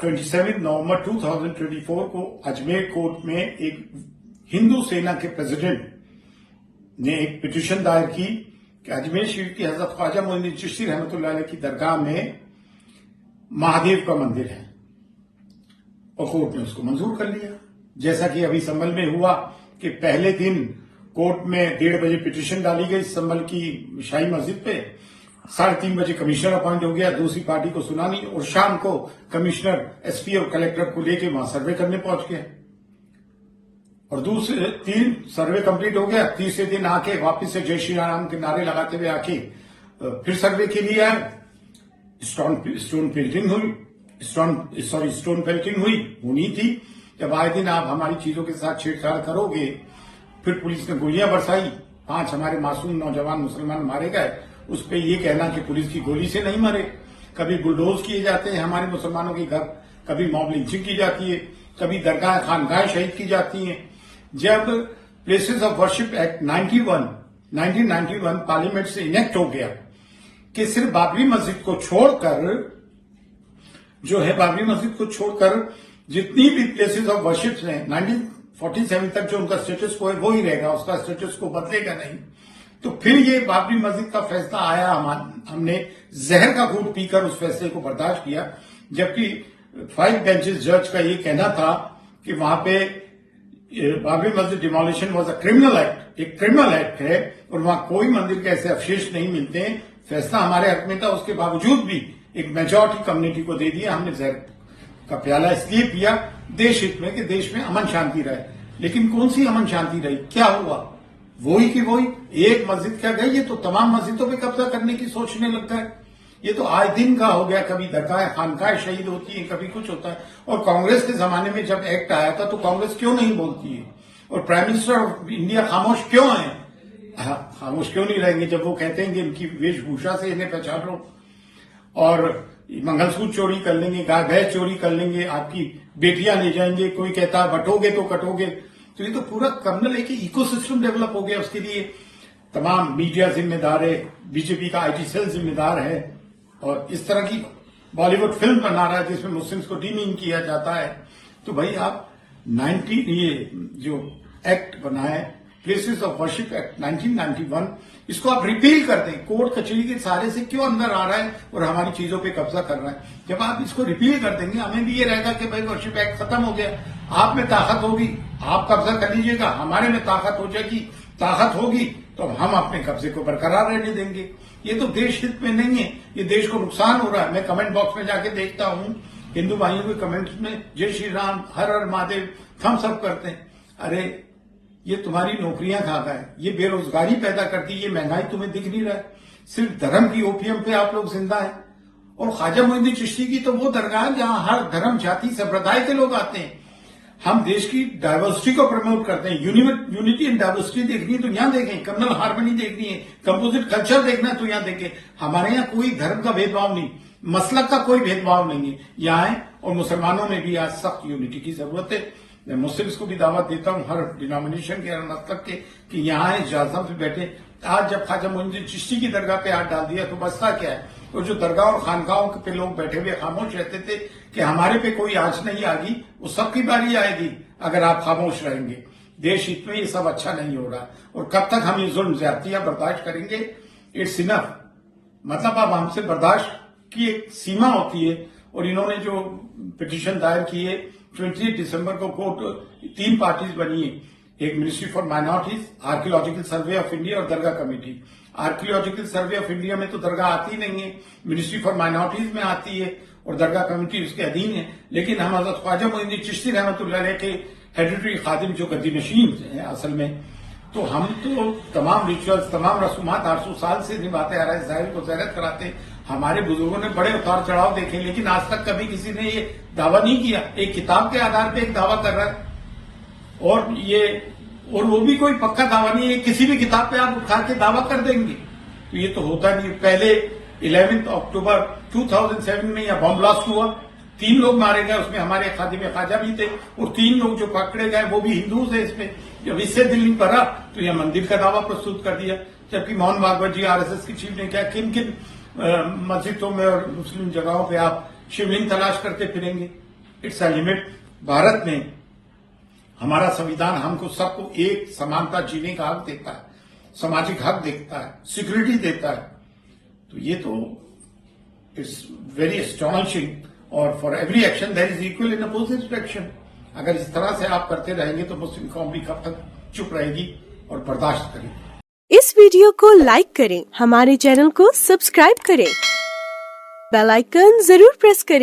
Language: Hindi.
27 नवंबर 2024 को अजमेर कोर्ट में एक हिंदू सेना के प्रेसिडेंट ने एक पिटीशन दायर की कि अजमेर शरीफ की हजरत ख्वाजा मोइनुद्दीन चिश्ती रहमतुल्लाह अलैह की दरगाह में महादेव का मंदिर है और कोर्ट ने उसको मंजूर कर लिया। जैसा कि अभी संभल में हुआ कि पहले दिन कोर्ट में 1:30 बजे पिटीशन डाली गई संभल की शाही मस्जिद पे, 3:30 बजे कमिश्नर अपॉइंट हो गया, दूसरी पार्टी को सुना नहीं और शाम को कमिश्नर एसपी और कलेक्टर को लेके वहां सर्वे करने पहुंच गया और दूसरे 3 सर्वे कंप्लीट हो गया। तीसरे दिन आके वापस से जय श्री राम के नारे लगाते हुए आके फिर सर्वे के लिए आए। स्टोन पेल्टिंग हुई होनी थी। जब आए दिन आप हमारी चीजों के साथ छेड़छाड़ करोगे, फिर पुलिस ने गोलियां बरसाई, 5 हमारे मासूम नौजवान मुसलमान मारे गए। उस पर यह कहना कि पुलिस की गोली से नहीं मरे। कभी बुलडोज किए जाते हैं हमारे मुसलमानों के घर, कभी मॉब लिंचिंग की जाती है, कभी दरगाह खानगाहें शहीद की जाती हैं। जब places of worship act 1991 parliament से इनेक्ट हो गया कि सिर्फ बाबरी मस्जिद को छोड़कर जितनी भी प्लेसेस ऑफ वर्शिप हैं 1947 तक जो उनका स्टेटस को है वो ही रहेगा, उसका स्टेटस को बदलेगा नहीं। तो फिर ये बाबरी मस्जिद का फैसला आया, हमने जहर का घूंट पीकर उस फैसले को बर्दाश्त किया, जबकि 5 बेंचेस जज का ये कहना था कि वहां पे बाबरी मस्जिद demolition was a criminal act, एक क्रिमिनल एक्ट है और वहां कोई मंदिर के ऐसे अवशेष नहीं मिलते हैं। फैसला हमारे हक में था, उसके बावजूद भी एक मेजॉरिटी कम्युनिटी को दे दिया। हमने जहर का प्याला इसलिए पिया देश हित में कि देश में अमन शांति रहे। लेकिन कौन सी अमन शांति रही? क्या हुआ? वही की वही, एक मस्जिद क्या गई, ये तो तमाम मस्जिदों पे कब्जा करने की सोचने लगता है। ये तो आए दिन का हो गया, कभी दरगाह खानकाहें शहीद होती है, कभी कुछ होता है। और कांग्रेस के जमाने में जब एक्ट आया था तो कांग्रेस क्यों नहीं बोलती है? और प्राइम मिनिस्टर ऑफ इंडिया खामोश क्यों है? खामोश क्यों नहीं रहेंगे जब वो कहते हैं कि इनकी वेशभूषा से इन्हें पहचानो और मंगलसूत्र चोरी कर लेंगे, गाय भैंस चोरी कर लेंगे, आपकी बेटियां ले जाएंगे, कोई कहता है बटोगे तो कटोगे। तो ये तो पूरा कर्नल एक इकोसिस्टम डेवलप हो गया। उसके लिए तमाम मीडिया जिम्मेदार है, बीजेपी का आईटी सेल जिम्मेदार है और इस तरह की बॉलीवुड फिल्म बना रहा है जिसमें मुस्लिम्स को डीमीन किया जाता है। तो भाई आप ये जो एक्ट बना है प्लेसेस ऑफ वर्शिप एक्ट 1991, इसको आप रिपील कर दें। कोर्ट कचहरी के सहारे से क्यों अंदर आ रहा है और हमारी चीजों पे कब्जा कर रहा है? जब आप इसको रिपील कर देंगे हमें भी ये रहेगा कि भाई वर्शिप एक्ट खत्म हो गया। आप में ताकत होगी, आप कब्जा कर लीजिएगा, हमारे में ताकत हो जाएगी, ताकत होगी तो हम अपने कब्जे को बरकरार रहने देंगे। ये तो देश हित में नहीं है, ये देश को नुकसान हो रहा है। मैं कमेंट बॉक्स में जाके देखता हूं हिंदू भाइयों के कमेंट्स में जय श्री राम, हर हर महादेव थम्स अप करते हैं। अरे ये तुम्हारी नौकरियां खाता है, ये बेरोजगारी पैदा करती है, ये महंगाई तुम्हें दिख नहीं रहा है। सिर्फ धर्म की ओपीएम पे आप लोग जिंदा है। और ख्वाजा मोइनुद्दीन चिश्ती की तो वो दरगाह है जहां हर धर्म जाति संप्रदाय के लोग आते हैं। हम देश की डाइवर्सिटी को प्रमोट करते हैं। यूनिटी एंड डाइवर्सिटी देखनी है तो यहां देखें, कम्युनल हार्मनी देखनी है, कंपोजिट कल्चर देखना है तो यहां देखें। हमारे यहाँ कोई धर्म का भेदभाव नहीं, मसलक का कोई भेदभाव नहीं है यहाँ है। और मुसलमानों में भी आज सख्त यूनिटी की जरूरत है। मैं मुस्लिम्स को भी दावत देता हूं, हर डिनोमिनेशन के, हर मसलक के, कि यहाँ इजाजत से बैठे। आज जब ख्वाजा मोइनुद्दीन चिश्ती की दरगाह पे हाथ डाल दिया तो बचता क्या है? और जो दरगाह और खानकाहों पे लोग बैठे हुए खामोश रहते थे कि हमारे पे कोई आंच नहीं आएगी, वो सबकी बारी आएगी अगर आप खामोश रहेंगे। देश हित में ये सब अच्छा नहीं हो रहा और कब तक हम ये जुल्म ज्यादतियां बर्दाश्त करेंगे? It's enough. मतलब अब हमसे बर्दाश्त की एक सीमा होती है। और इन्होंने जो पिटीशन दायर की है 28 दिसंबर को कोर्ट 3 पार्टीज बनी है, एक ministry for minorities, archaeological survey of India और दरगाह committee. Archaeological survey of India में तो दरगाह आती नहीं है, मिनिस्ट्री फॉर माइनॉरिटीज में आती है और दरगाह कमेटी उसके अधीन है। लेकिन हम हजरत ख्वाजा मोइनुद्दीन चिश्ती रहमतुल्लाह अलैह के हेरिडिटरी खादिम जो गद्दी नशीन हैं असल में, तो हम तो तमाम रिचुअल्स, तमाम रसूमात 800 साल से निभाते आ रहे हैं, ज़ाहिर को ज़ाहिरत कराते। हमारे बुजुर्गों ने बड़े उतार चढ़ाव देखे, लेकिन आज तक कभी किसी ने ये दावा नहीं किया। एक किताब के आधार पे एक दावा कर रहा है और वो भी कोई पक्का दावा नहीं है, किसी भी किताब पे आप उठा के दावा कर देंगे तो ये तो होता नहीं। पहले 11 अक्टूबर 2007 में यह बम ब्लास्ट हुआ, 3 लोग मारे गए, उसमें हमारे खादिम ख्वाजा भी थे और 3 लोग जो पकड़े गए वो भी हिंदू थे। इसमें जब इससे दिल नहीं भरा तो यह मंदिर का दावा प्रस्तुत कर दिया। जबकि मोहन भागवत जी आरएसएस की चीफ ने क्या, किन किन मस्जिदों में और मुस्लिम जगहों पे आप शिवलिंग तलाश करते फिरेंगे? It's a limit. भारत में हमारा संविधान हमको सबको एक समानता जीने का हक देता है, सामाजिक हक देता है, सिक्योरिटी देता है। तो ये तो इट्स वेरी एस्टॉनिशिंग। और for every action there is equal in opposite action. अगर इस तरह से आप करते रहेंगे तो मुस्लिम कौम भी कब तक चुप रहेगी और बर्दाश्त करेगी। इस वीडियो को लाइक करें, हमारे चैनल को सब्सक्राइब करें, बेल आइकन जरूर प्रेस करें।